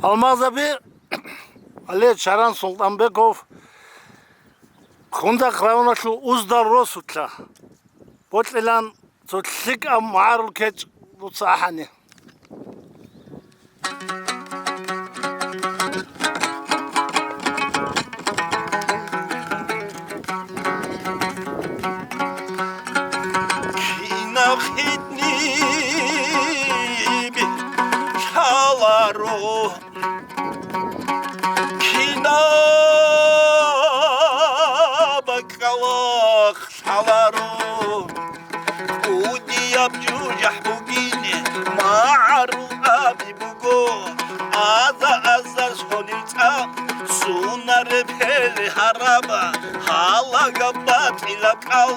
Almaz abi Ali Çaran Sultanbekov Kunda kravna şu uzda rosutla Botlan tutlik am marul keç bu sahani Kinahitni bi çalaro bakalak salaru udiyab cujah bugini ma'aru abi bugo azar sonita sunar peli haraba hala gabat ilakal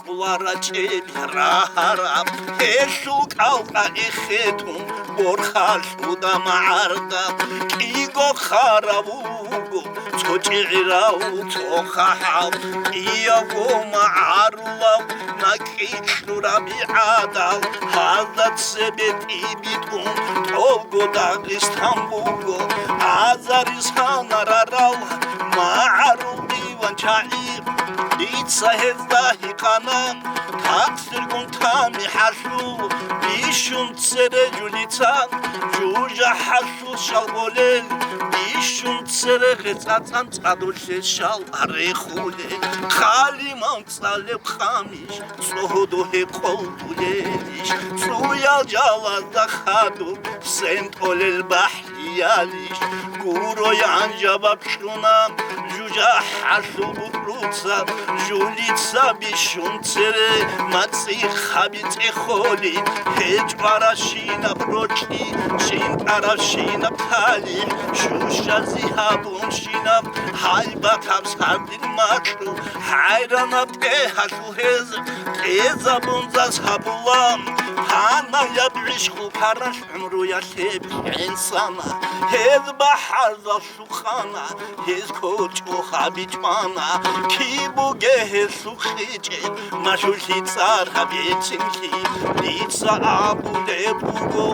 kulara çebirahara heşu kalka ehetun borkhal uda ma'arda kigo kharabugo Tocirau tokhahab iyago ma'arulav nakichnura bi'adal hazat sebet ibitum tolgo Dağistanbugo azaris hanararal ma'arul divan ça'ib Litsa hezdahi kanan taksir guntami hashu bishun tsere julitan juja hashu shalbolel bishun tsere khetsatsan tsadulshe shal arexule khaliman tsaleb khamish sohodohe qoldulesh suyal jalazda khadu sentolel bahriyalish guroyan jabab shunam juja hashu butrutsa julitsa bishun tsere matsi khabit kholi hech parashina prochi shin parashina pali shusha zihabun shina haybat habsardin makru hayranat ehashu hez ezabunzas habulam hana yabishku parash umru yasheb insana hez bahaza shukhana hez kochu habitmana kibuge hez sukhiche mashulhi tsar habitsinki litsa abu debugo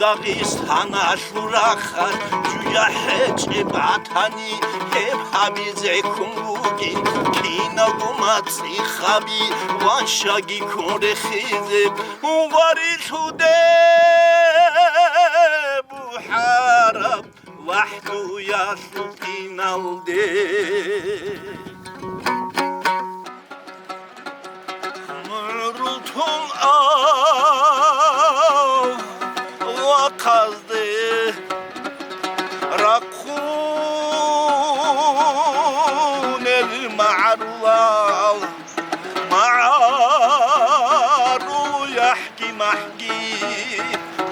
Dağistan ashuraha juya heche batani hep habize kungugi kina gumatsi khabi vanshagi kore khize vari shude buharab wahdu yasfinalde Murultum kazdı rakun el ma'rulal ma'ru yahki mahki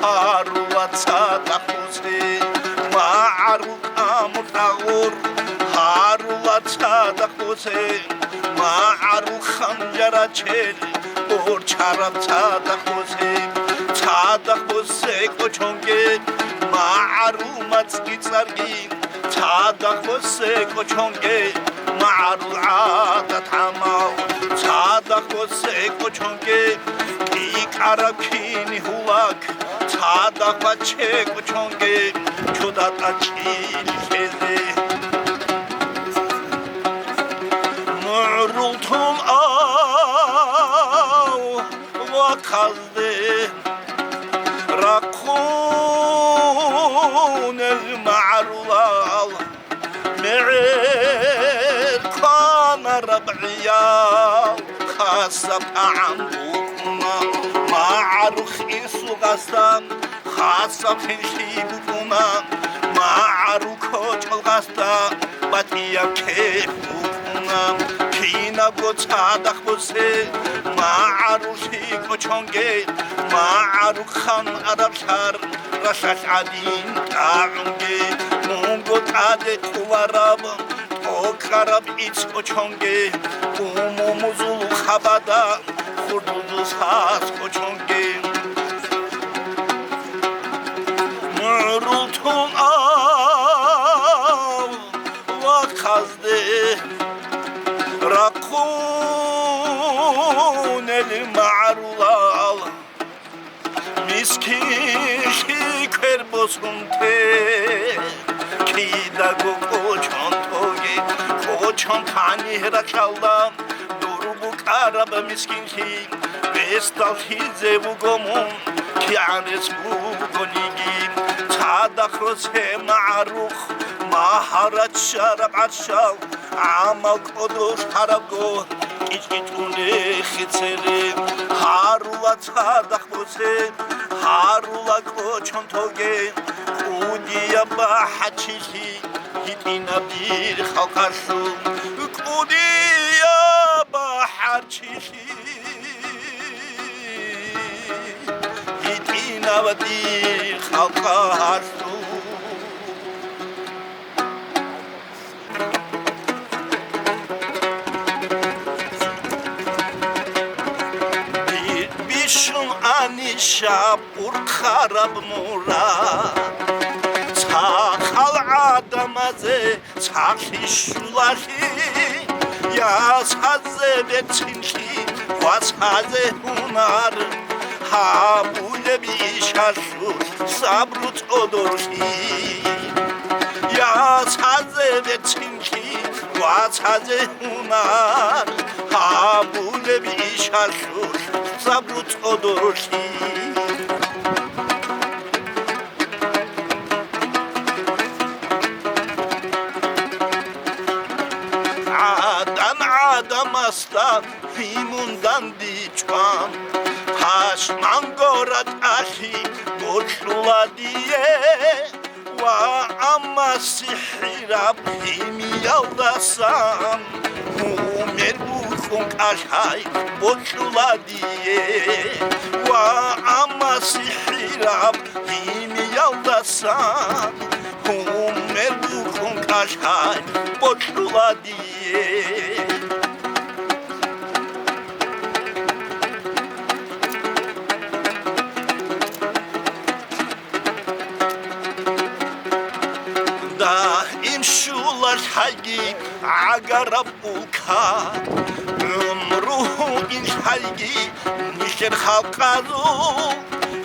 haru watsadakusi ma'ru amutagur haru watsadakusi ma'ru khanjara chel or charab tsadakusi Tadakose kochonge ma'aru matski tsargi Tadakose kochonge ma'aru adat hamal Tadakose kochonge ikarabkini hulak Tadakvache kochonge chodatachi feze Mu'rultum vakazde rakun el ma'rulal me'er kana rab'iyal khasab a'ambukuna ma'arukh isu gastan khasab hinshibukuna ma'aruko chalgasta batiya kefukuna kina gotadak bose ma'arushi kochonge ma'aru khan arabshar rashash adin ta'unge mungo tade kuwarab okarab its kochonge umumuzul khabada khurduz has kochonge murultum wa khazde rakun el ma'rulal miski kwerbo ოსუნთე ქიდაგო კოჩონთოგე კოჩონ თანი რაკალდა დურუბუ კარაბ მისკინში ვესტალხიძე ვუგომონ ქიანეს ვუგონიგი ჩადახროცე მარუხ მაჰარად შარაბ არშალ ამალ კოდოშ ჰარაბგო კიჭკიჭუნე ხიცერი ჰარულა ჩადახროცე ჰარულა კოჩონთოგე კუდია ბაჰაჩიხი ჰიტინა ბირ ხალყაშუ კუდია ბაჰაჩიხი ჰიტინა ბირ ხალყაშუ 아니샤 ურხარაბ მურა ჩახალ ადამაზე ჩახიშულახი ясазе бецინში ვაცაზე უნარ ჰაბულები შაშუ საბრუ წოდორში ясазе бецინში ვაცაზე უნარ ჰაბულები შაშუ საბრუ წოდორში დამასტა ვიმუნდან დიჭვან ჰაშმანგორად ახი გოჩლადიე ვა ამასიჰრა ფიმიალდასან უმერბუხუნ კაშაი გოჩლადიე ვა ამასიჰრა ფიმიალდასან უმერბუხუნ კაშაი გოჩლადიე ჰაიგი აგარაბულქა უმრუჰ ინ ჰაიგი ნიშერ ხალყაზუ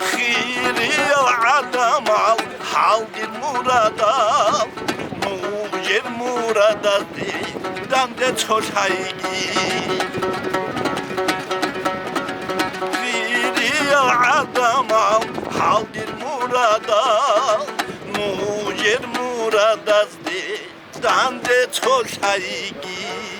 ხირი ადამალ ჰალგირ მურადა მუჟერ მურადა დამდე ჩოშ ჰაიგი ხირი ადამალ ჰალგირ მურადა მუჟერ მურადა dande çol şaygi